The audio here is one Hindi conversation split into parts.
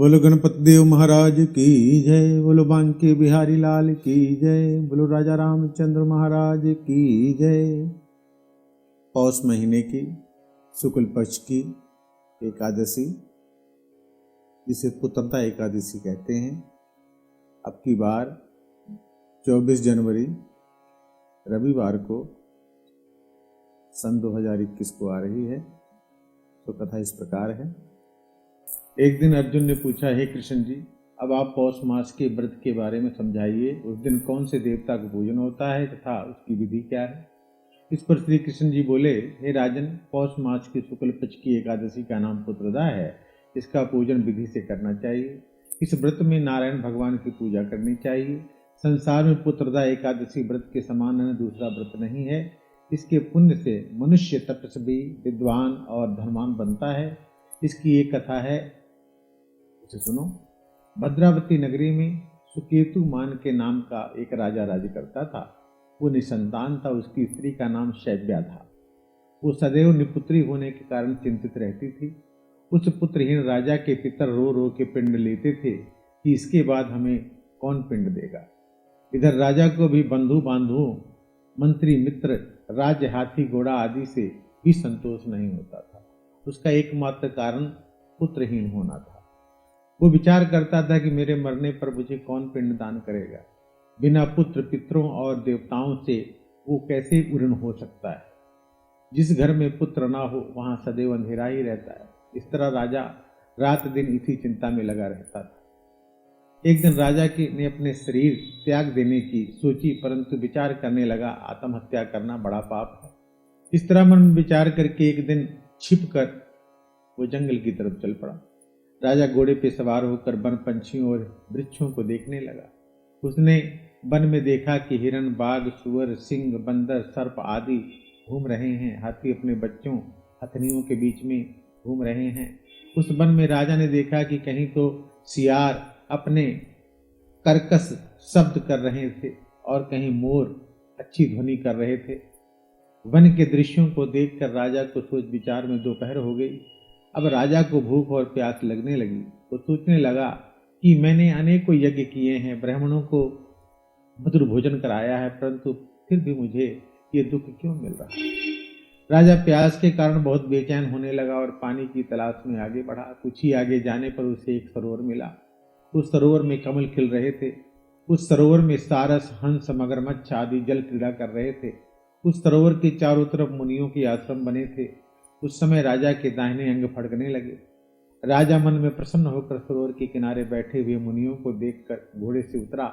बोलो गणपति देव महाराज की जय। बोलो बांके बिहारी लाल की जय। बोलो राजा रामचंद्र महाराज की जय। पौष महीने की शुक्ल पक्ष की एकादशी, जिसे पुत्रदा एकादशी कहते हैं, अब की बार 24 जनवरी रविवार को सन 2021 को आ रही है। तो कथा इस प्रकार है। एक दिन अर्जुन ने पूछा, हे कृष्ण जी, अब आप पौष मास के व्रत के बारे में समझाइए। उस दिन कौन से देवता का पूजन होता है तथा उसकी विधि क्या है। इस पर श्री कृष्ण जी बोले, हे राजन, पौष मास की शुक्ल पक्ष की एकादशी का नाम पुत्रदा है। इसका पूजन विधि से करना चाहिए। इस व्रत में नारायण भगवान की पूजा करनी चाहिए। संसार में पुत्रदा एकादशी व्रत के समान दूसरा व्रत नहीं है। इसके पुण्य से मनुष्य तपस्वी, विद्वान और धनवान बनता है। इसकी एक कथा है, उसे सुनो। भद्रावती नगरी में सुकेतु मान के नाम का एक राजा राज्य करता था। वो निसंतान था। उसकी स्त्री का नाम शैव्या था। वो सदैव निपुत्री होने के कारण चिंतित रहती थी। उस पुत्रहीन राजा के पितर रो रो के पिंड लेते थे कि इसके बाद हमें कौन पिंड देगा। इधर राजा को भी बंधु बांधुओं, मंत्री मित्र, राज्य, हाथी घोड़ा आदि से भी संतोष नहीं होता था। उसका एकमात्र कारण पुत्रहीन होना था। वो विचार करता था कि मेरे मरने पर मुझे कौन पिंड दान करेगा। बिना पुत्र, पितरों और देवताओं से वो कैसे उऋण हो सकता है। जिस घर में पुत्र ना हो वहां सदैव अंधेरा ही रहता है। इस तरह राजा रात दिन इसी चिंता में लगा रहता था। एक दिन राजा ने अपने शरीर त्याग देने की सोची, परंतु विचार करने लगा, आत्महत्या करना बड़ा पाप है। इस तरह मन में विचार करके एक दिन छिपकर वो जंगल की तरफ चल पड़ा। राजा घोड़े पे सवार होकर वन पंछियों और वृक्षों को देखने लगा। उसने वन में देखा कि हिरण, बाघ, सुअर, सिंह, बंदर, सर्प आदि घूम रहे हैं। हाथी अपने बच्चों हथनियों के बीच में घूम रहे हैं। उस वन में राजा ने देखा कि कहीं तो सियार अपने कर्कश शब्द कर रहे थे और कहीं मोर अच्छी ध्वनि कर रहे थे। वन के दृश्यों को देखकर राजा को सोच विचार में दोपहर हो गई। अब राजा को भूख और प्यास लगने लगी। तो सोचने लगा कि मैंने अनेकों यज्ञ किए हैं, ब्राह्मणों को मधुर भोजन कराया है, परंतु फिर भी मुझे ये दुख क्यों मिल रहा है। राजा प्यास के कारण बहुत बेचैन होने लगा और पानी की तलाश में आगे बढ़ा। कुछ ही आगे जाने पर उसे एक सरोवर मिला। उस सरोवर में कमल खिल रहे थे। उस सरोवर में सारस, हंस, मगरमच्छ आदि जल क्रीड़ा कर रहे थे। उस सरोवर के चारों तरफ मुनियों के आश्रम बने थे। उस समय राजा के दाहिने अंग फड़कने लगे। राजा मन में प्रसन्न होकर सरोवर के किनारे बैठे हुए मुनियों को देखकर घोड़े से उतरा,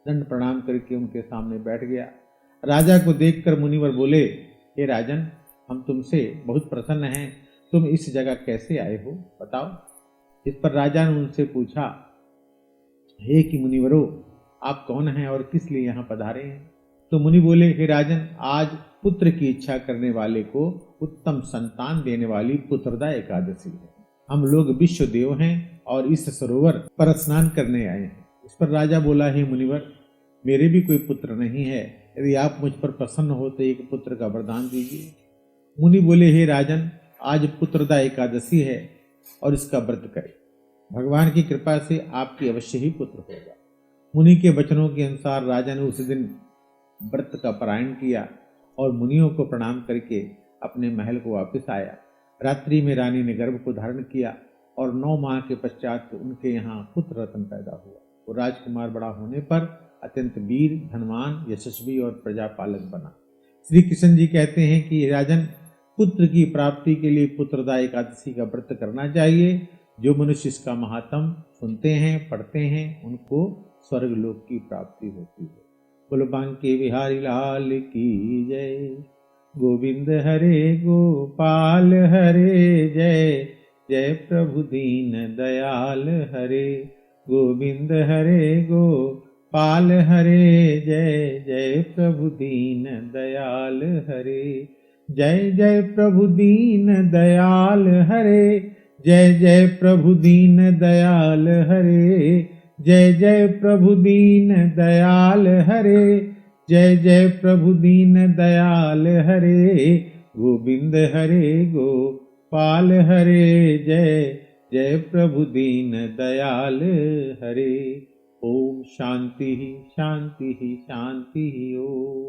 दंड प्रणाम करके उनके सामने बैठ गया। राजा को देखकर मुनिवर बोले, हे राजन, हम तुमसे बहुत प्रसन्न हैं। तुम इस जगह कैसे आए हो, बताओ। इस पर राजा ने उनसे पूछा, हे कि मुनिवरों, आप कौन हैं और किस लिए यहाँ पधारे हैं। तो मुनि बोले, हे राजन, आज पुत्र की इच्छा करने वाले को उत्तम संतान देने वाली पुत्रदा एकादशी है। हम लोग विश्व देव हैं और इस सरोवर पर स्नान करने आए हैं। इस पर राजा बोला, हे मुनिवर, मेरे भी कोई पुत्र नहीं है। यदि आप मुझ पर प्रसन्न हो तो एक पुत्र का वरदान दीजिए। मुनि बोले, हे राजन, आज पुत्रदा एकादशी है और इसका व्रत करें। भगवान की कृपा से आपकी अवश्य ही पुत्र होगा। मुनि के वचनों के अनुसार राजा ने उस दिन व्रत का पारायण किया और मुनियों को प्रणाम करके अपने महल को वापस आया। रात्रि में रानी ने गर्भ को धारण किया और 9 माह के पश्चात उनके यहाँ पुत्र रत्न पैदा हुआ। वो राजकुमार बड़ा होने पर अत्यंत वीर, धनवान, यशस्वी और प्रजापालक बना। श्री कृष्ण जी कहते हैं कि राजन, पुत्र की प्राप्ति के लिए पुत्रदा एकादशी का व्रत करना चाहिए। जो मनुष्य इसका महात्म सुनते हैं, पढ़ते हैं, उनको स्वर्ग लोक की प्राप्ति होती है। बोलो बांके बिहारी लाल की जय। गोविंद हरे गोपाल हरे जय। जय प्रभु दीन दयाल हरे। गोविंद हरे गोपाल हरे जय। जय प्रभु दीन दयाल हरे। जय जय प्रभु दीन दयाल हरे। जय जय प्रभु दीन दयाल हरे। जय जय प्रभु दीन दयाल हरे। जय जय प्रभु दीन दयाल हरे। गोविंद हरे गोपाल हरे जय। जय प्रभु दीन दयाल हरे। ओम शांति शांति शांति ओम।